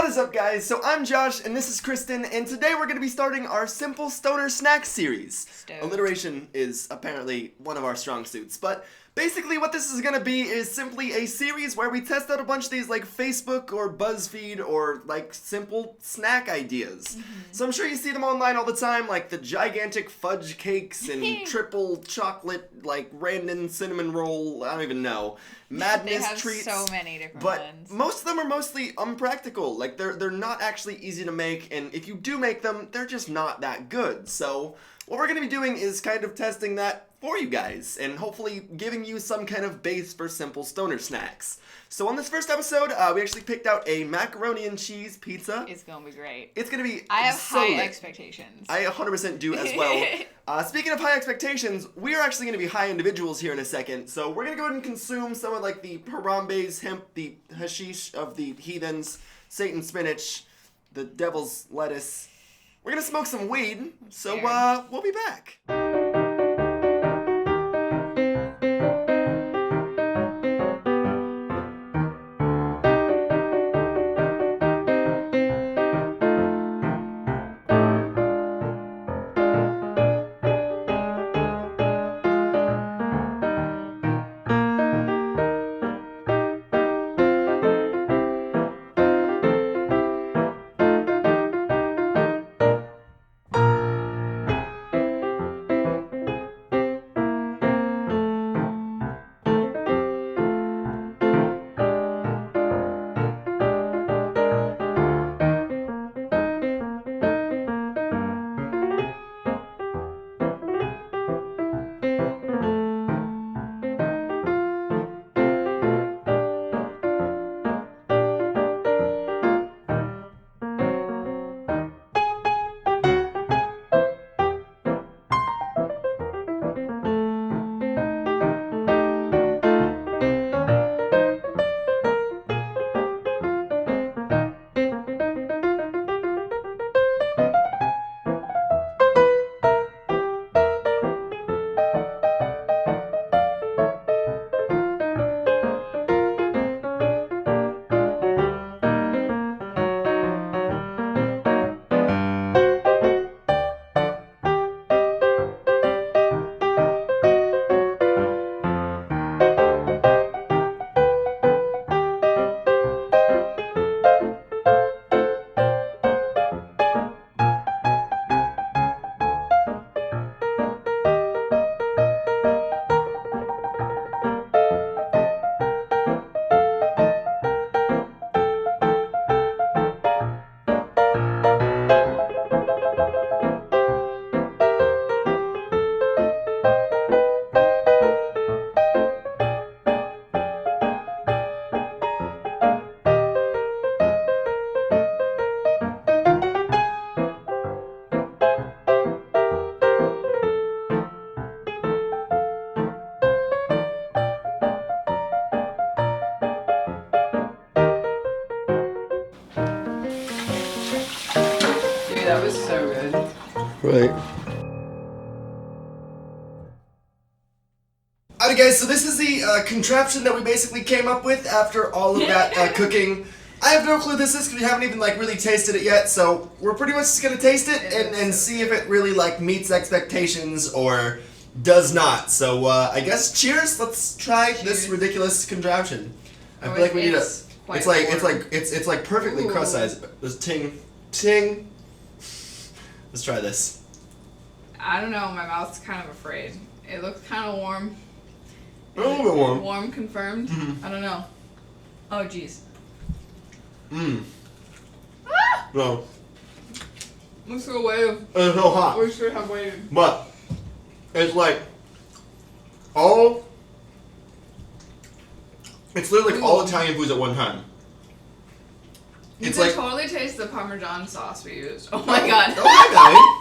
What is up, guys? So I'm Josh, and this is Kristen, and today we're going to be starting our Simple Stoner Snack series. Alliteration is apparently one of our strong suits, but basically what this is going to be is simply a series where we test out a bunch of these like Facebook or BuzzFeed or like simple snack ideas. So I'm sure you see them online all the time, like the gigantic fudge cakes and triple chocolate like random cinnamon roll, I don't even know. Madness treats. They have so many different ones. But most of them are mostly unpractical. Like they're not actually easy to make, and if you do make them, they're just not that good. So what we're going to be doing is kind of testing that for you guys, and hopefully giving you some kind of base for simple stoner snacks. So on this first episode, we actually picked out a macaroni and cheese pizza. It's gonna be great. It's gonna be I have so high lit. expectations. I 100% do as well. Speaking of high expectations, we are actually gonna be high individuals here in a second. So we're gonna go ahead and consume some of like the Harambe's hemp, the hashish of the heathens, Satan's spinach, the devil's lettuce. We're gonna smoke some weed. So we'll be back. That was so good. Right. Alright guys, so this is the contraption that we basically came up with after all of that cooking. I have no clue what this is because we haven't even like really tasted it yet, so we're pretty much just gonna taste it and see if it really like meets expectations or does not. So I guess cheers. Let's try this ridiculous contraption. I feel like we need a. It's like perfectly crust size. There's ting. Let's try this. I don't know, my mouth's kind of afraid. It looks kind of warm. A little bit warm. Warm confirmed? I don't know. Oh, jeez. Ah! No. Let's go wave. It's so hot. We should have waited. But it's like all. It's literally like all Italian foods at one time. You It's can like totally taste the Parmesan sauce we used. Oh my god. Oh my god.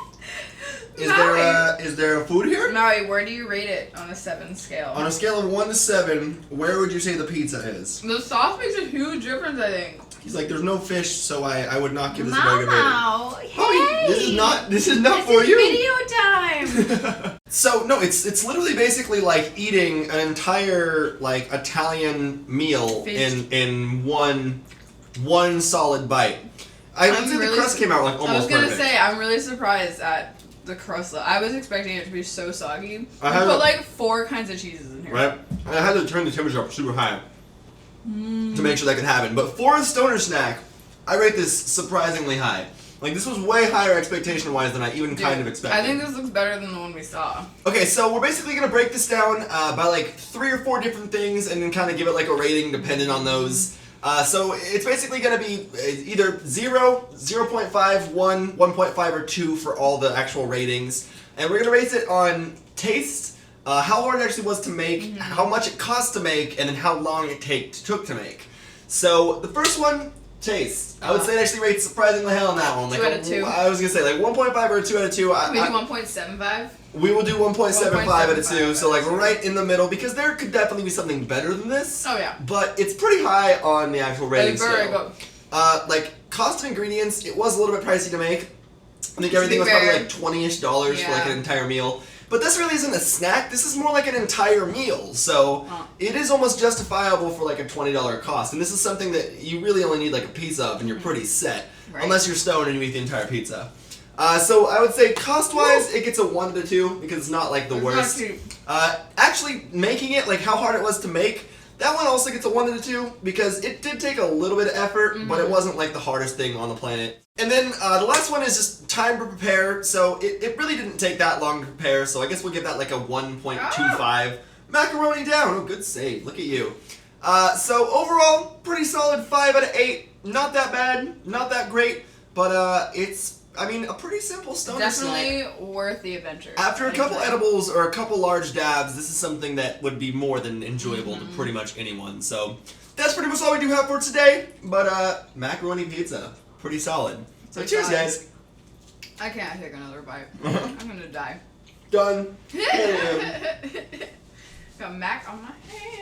Is there a food here? Maui, where do you rate it on a 7 scale? On a scale of 1 to 7, where would you say the pizza is? The sauce makes a huge difference, I think. He's like, there's no fish, so I would not give this a very good rating. Hey! This is not for you. Video time. So no, it's literally basically like eating an entire like Italian meal in one solid bite. I would say the crust came out like almost perfect. I was gonna say, I'm really surprised at the crust. I was expecting it to be so soggy. I put like 4 kinds of cheeses in here. Right. And I had to turn the temperature up super high to make sure that could happen. But for a stoner snack, I rate this surprisingly high. Like, this was way higher expectation-wise than I even kind of expected. I think this looks better than the one we saw. Okay, so we're basically going to break this down by like 3 or 4 different things and then kind of give it like a rating depending on those. So it's basically going to be either 0, 0.5, 1, 1.5, or 2 for all the actual ratings. And we're going to rate it on taste, how hard it actually was to make, how much it cost to make, and then how long it took to make. So the first one, taste. I would say it actually rates surprisingly high on that one. Like 2 out of 2. I was going to say like 1.5 or 2 out of 2. Can we do 1.75? We will do 1.75 out of 2, so like right in the middle, because there could definitely be something better than this. Oh yeah. But it's pretty high on the actual rating very scale. good. Like cost of ingredients, it was a little bit pricey to make. I think everything was probably like $20-ish for like an entire meal. But this really isn't a snack. This is more like an entire meal. So it is almost justifiable for like a $20 cost. And this is something that you really only need like a piece of, and you're pretty set. Right. Unless you're stoned and you eat the entire pizza. So I would say cost-wise, it gets a 1 to 2 because it's not like the worst. Actually, making it, like how hard it was to make, that one also gets a 1 to 2 because it did take a little bit of effort, but it wasn't like the hardest thing on the planet. And then the last one is just time to prepare. So it really didn't take that long to prepare. So I guess we'll give that like a 1.25. Macaroni down. Oh, good save. Look at you. So overall, pretty solid 5 out of 8. Not that bad, not that great, but it's, I mean, a pretty simple stoner snack. Definitely worth the adventure. After a couple edibles or a couple large dabs, this is something that would be more than enjoyable to pretty much anyone. So that's pretty much all we do have for today. But macaroni pizza, pretty solid. So cheers, guys. I can't take another bite. I'm gonna die. Done. Got mac on my hands.